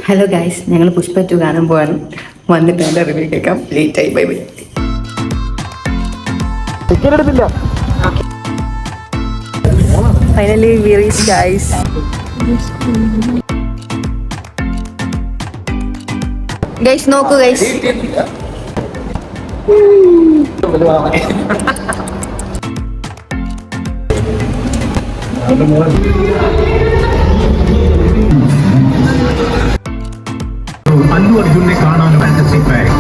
Hello guys, ഞങ്ങൾ പുഷ്പ 2 കാണാൻ പോവാണ്. വന്നിട്ട് എൻ്റെ റിവ്യൂ കേൾക്കാം. ലേറ്റ് ആയി, bye bye. Finally we reach guys. Guys നോക്കൂ ഗൈസ്. അല്ലു അർജുനെ കാണാൻ ഫാന്റസി പാക്ക്.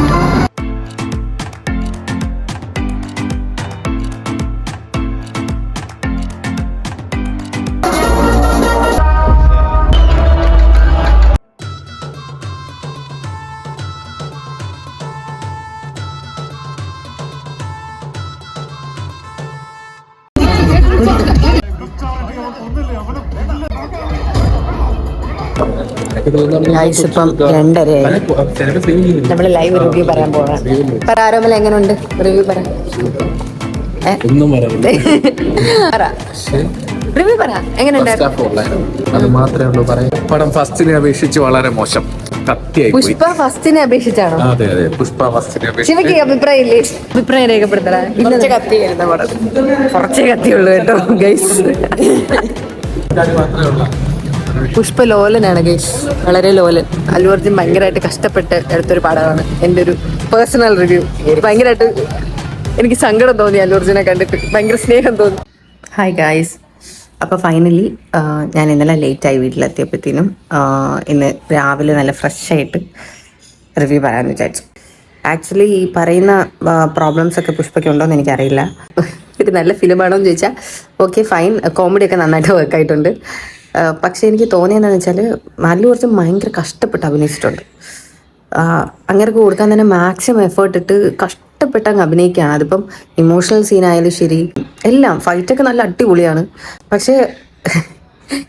ഇപ്പം 2:30 നമ്മള് ലൈവ് റിവ്യൂ പറയാൻ പോവാം. പറ ആരോമല, എങ്ങനെയുണ്ട് റിവ്യൂ? പറയാം റിവ്യൂ പറ, എങ്ങനെയുണ്ടായിരുന്നു? അത് മാത്രമേ ഉള്ളൂ പറയാൻ. പടം ഫസ്റ്റിനെ അപേക്ഷിച്ച് വളരെ മോശം. പുഷ്പ ഫസ്റ്റിനെ അപേക്ഷിച്ചാണോ? അതെ അതെ, പുഷ്പ ഫസ്റ്റിനെ ശിവയ്ക്ക് അഭിപ്രായം ഇല്ലേ? അഭിപ്രായം രേഖപ്പെടുത്തണ. കുറച്ചേ കത്തിയുള്ളൂ കേട്ടോ ഗൈസ്. പുഷ്പ ലോലനാണ് ഗൈസ്, വളരെ ലോലൻ. അല്ലു അർജുൻ ഭയങ്കരമായിട്ട് കഷ്ടപ്പെട്ട് എടുത്തൊരു പടമാണ്. എൻ്റെ ഒരു പേഴ്സണൽ റിവ്യൂ. ഭയങ്കരമായിട്ട് എനിക്ക് സങ്കടം തോന്നി അല്ലു അർജുനെ കണ്ടിട്ട്, ഭയങ്കര സ്നേഹം തോന്നി. ഹായ് ഗൈസ്, അപ്പോൾ ഫൈനലി ഞാൻ ഇന്നലെ ലേറ്റായി വീട്ടിലെത്തിയപ്പോഴത്തേനും ഇന്ന് രാവിലെ നല്ല ഫ്രഷായിട്ട് റിവ്യൂ പറയാമെന്ന് വിചാരിച്ചു. ആക്ച്വലി ഈ പറയുന്ന പ്രോബ്ലംസ് ഒക്കെ പുഷ്പയ്ക്ക് ഉണ്ടോയെന്ന് എനിക്കറിയില്ല. ഒരു നല്ല ഫിലിമാണോ എന്ന് ചോദിച്ചാൽ ഓക്കെ ഫൈൻ, കോമഡിയൊക്കെ നന്നായിട്ട് വർക്കായിട്ടുണ്ട്. പക്ഷേ എനിക്ക് തോന്നിയതെന്ന് വെച്ചാൽ അല്ലു അർജുൻ ഭയങ്കര കഷ്ടപ്പെട്ട് അഭിനയിച്ചിട്ടുണ്ട്. അങ്ങനെ കൊടുക്കാൻ തന്നെ മാക്സിമം എഫേർട്ട് ഇട്ട് കഷ്ടപ്പെട്ട് അങ്ങ് അഭിനയിക്കുകയാണ്. അതിപ്പം ഇമോഷണൽ സീനായാലും ശരി, എല്ലാം ഫൈറ്റൊക്കെ നല്ല അടിപൊളിയാണ്. പക്ഷേ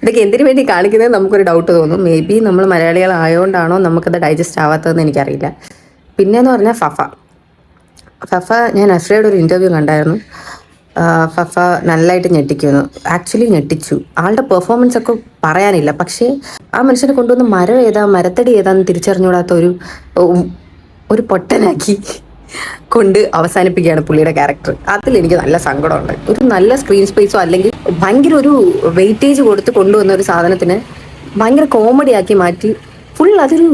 ഇതൊക്കെ എന്തിനു വേണ്ടി കാണിക്കുന്നത് നമുക്കൊരു ഡൗട്ട് തോന്നും. മേ ബി നമ്മൾ മലയാളികളായതുകൊണ്ടാണോ നമുക്കത് ഡൈജസ്റ്റ് ആവാത്തതെന്ന് എനിക്കറിയില്ല. പിന്നെയെന്ന് പറഞ്ഞാൽ ഫഫ ഞാൻ അശ്രയുടെ ഒരു ഇൻ്റർവ്യൂ കണ്ടായിരുന്നു. ഫഫ നല്ലതായിട്ട് ഞെട്ടിക്കുന്നു. ആക്ച്വലി ഞെട്ടിച്ചു. ആളുടെ പെർഫോമൻസ് ഒക്കെ പറയാനില്ല. പക്ഷേ ആ മനുഷ്യനെ കൊണ്ടുവന്ന് മരം ഏതാ മരത്തടി ഏതാന്ന് തിരിച്ചറിഞ്ഞുകൂടാത്ത ഒരു പൊട്ടനാക്കി കൊണ്ട് അവസാനിപ്പിക്കുകയാണ് പുള്ളിയുടെ ക്യാരക്ടർ. അതിലെനിക്ക് നല്ല സങ്കടമുണ്ട്. ഒരു നല്ല സ്ക്രീൻ സ്പേസോ അല്ലെങ്കിൽ ഭയങ്കര ഒരു വെയിറ്റേജ് കൊടുത്ത് കൊണ്ടുവന്ന ഒരു സാധനത്തിന് ഭയങ്കര കോമഡി ആക്കി മാറ്റി ഫുൾ അതൊരു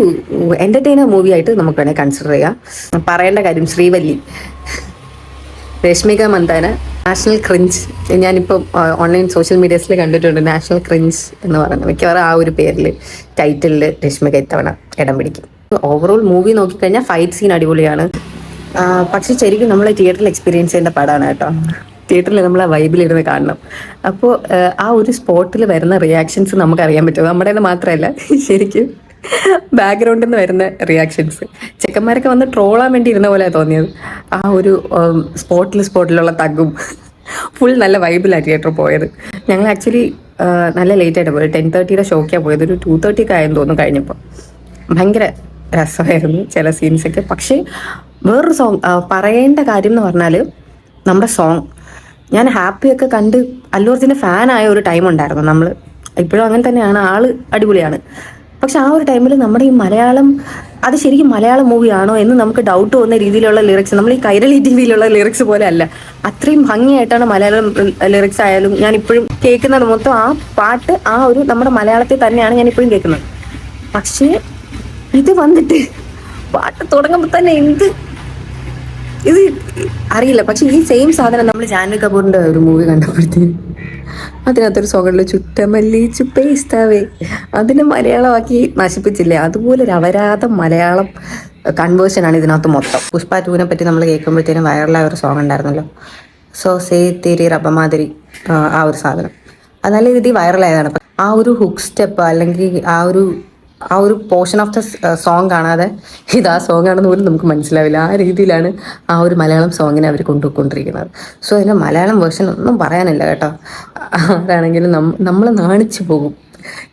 എൻ്റർടൈനർ മൂവി ആയിട്ട് നമുക്ക് വേണേൽ കൺസിഡർ ചെയ്യാം. പറയേണ്ട കാര്യം, ശ്രീവല്ലി, രശ്മിക മന്ദാന, നാഷണൽ ക്രിഞ്ച്. ഞാനിപ്പോൾ ഓൺലൈൻ സോഷ്യൽ മീഡിയസിൽ കണ്ടിട്ടുണ്ട് നാഷണൽ ക്രിഞ്ച് എന്ന് പറയുന്നത്. മിക്കവാറും ആ ഒരു പേരിൽ ടൈറ്റിലിൽ രശ്മിക ഇത്തവണ ഇടം പിടിക്കും. ഓവറോൾ മൂവി നോക്കിക്കഴിഞ്ഞാൽ ഫൈറ്റ് സീൻ അടിപൊളിയാണ്. പക്ഷെ ശരിക്കും നമ്മൾ തിയേറ്ററിൽ എക്സ്പീരിയൻസ് ചെയ്യേണ്ട പടമാണ് കേട്ടോ. തിയേറ്ററിൽ നമ്മൾ ആ വൈബിലിരുന്ന് കാണണം. അപ്പോൾ ആ ഒരു സ്പോട്ടിൽ വരുന്ന റിയാക്ഷൻസ് നമുക്കറിയാൻ പറ്റും. നമ്മുടെ മാത്രമല്ല, ശരിക്കും ബാക്ക്ഗ്രൗണ്ടിൽ നിന്ന് വരുന്ന റിയാക്ഷൻസ്. ചെക്കന്മാരൊക്കെ വന്ന് ട്രോളാൻ വേണ്ടി ഇരുന്ന പോലെയാണ് തോന്നിയത്. ആ ഒരു സ്പോട്ടിലുള്ള തഗ്ഗും ഫുൾ നല്ല വൈബിലാണ് തിയേറ്ററിൽ പോയത്. ഞങ്ങൾ ആക്ച്വലി നല്ല ലേറ്റായിട്ട് പോയത്. 10:30 ഷോക്കാണ് പോയത്. ഒരു 2:30 ആയെന്ന് തോന്നുന്നു കഴിഞ്ഞപ്പോൾ. ഭയങ്കര രസമായിരുന്നു ചില സീൻസൊക്കെ. പക്ഷേ വേറൊരു സോങ് പറയേണ്ട കാര്യം എന്ന് പറഞ്ഞാൽ നമ്മുടെ സോങ്. ഞാൻ ഹാപ്പിയൊക്കെ കണ്ട് അല്ലു അർജുൻ്റെ ഫാനായ ഒരു ടൈം ഉണ്ടായിരുന്നു. നമ്മൾ ഇപ്പോഴും അങ്ങനെ തന്നെയാണ്, ആള് അടിപൊളിയാണ്. പക്ഷെ ആ ഒരു ടൈമിൽ നമ്മുടെ ഈ മലയാളം, അത് ശരിക്കും മലയാളം മൂവിയാണോ എന്ന് നമുക്ക് ഡൗട്ട് തോന്നുന്ന രീതിയിലുള്ള ലിറിക്സ്, നമ്മൾ ഈ കൈരളി TV-യിലുള്ള ലിറിക്സ് പോലെ അല്ല. അത്രയും ഭംഗിയായിട്ടാണ് മലയാളം ലിറിക്സ് ആയാലും ഞാൻ ഇപ്പോഴും കേൾക്കുന്നത്. മൊത്തം ആ പാട്ട് ആ ഒരു നമ്മുടെ മലയാളത്തിൽ തന്നെയാണ് ഞാൻ ഇപ്പോഴും കേൾക്കുന്നത്. പക്ഷേ ഇത് വന്നിട്ട് പാട്ട് തുടങ്ങുമ്പോൾ തന്നെ ഇത് അറിയില്ല. പക്ഷെ ഈ സെയിം സാധനം നമ്മൾ ജാൻവി കപൂറിൻ്റെ ഒരു മൂവി കണ്ടപ്പോഴത്തേക്കും അതിനകത്തൊരു സോങ്ങുള്ള ചുട്ടമല്ലി ചുപ്പേസ്താവേ, അതിനെ മലയാളമാക്കി നശിപ്പിച്ചില്ലേ? അതുപോലെ ഒരു അപരാധ മലയാളം കൺവേർഷനാണ് ഇതിനകത്ത് മൊത്തം. പുഷ്പ 2-നെ പറ്റി നമ്മൾ കേൾക്കുമ്പോഴത്തേനും വൈറലായ ഒരു സോങ് ഉണ്ടായിരുന്നല്ലോ, സോ സേ തേരി റബ്ബമാതിരി. ആ ഒരു സാധനം അത് നല്ല രീതിയിൽ വൈറലായതാണ്. ആ ഒരു ഹുക്ക് സ്റ്റെപ്പ് അല്ലെങ്കിൽ ആ ഒരു പോർഷൻ ഓഫ് ദ സോങ് കാണാതെ ഇത് ആ സോങ് ആണെന്ന് പോലും നമുക്ക് മനസ്സിലാവില്ല. ആ രീതിയിലാണ് ആ ഒരു മലയാളം സോങ്ങിനെ അവർ കൊണ്ടുപോയിക്കൊണ്ടിരിക്കുന്നത്. സോ അതിൻ്റെ മലയാളം വേർഷൻ ഒന്നും പറയാനില്ല കേട്ടോ. ആരാണെങ്കിലും നമ്മൾ നാണിച്ചു പോകും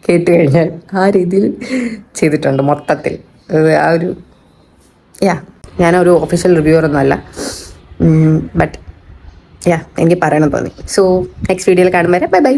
കേട്ട് കഴിഞ്ഞാൽ. ആ രീതിയിൽ ചെയ്തിട്ടുണ്ട് മൊത്തത്തിൽ. ആ ഒരു ഞാനൊരു ഒഫീഷ്യൽ റിവ്യൂവറൊന്നും അല്ല, ബട്ട് എനിക്ക് പറയണം തോന്നി. സോ നെക്സ്റ്റ് വീഡിയോയിൽ കാണുമ്പോൾ ബൈ ബൈ.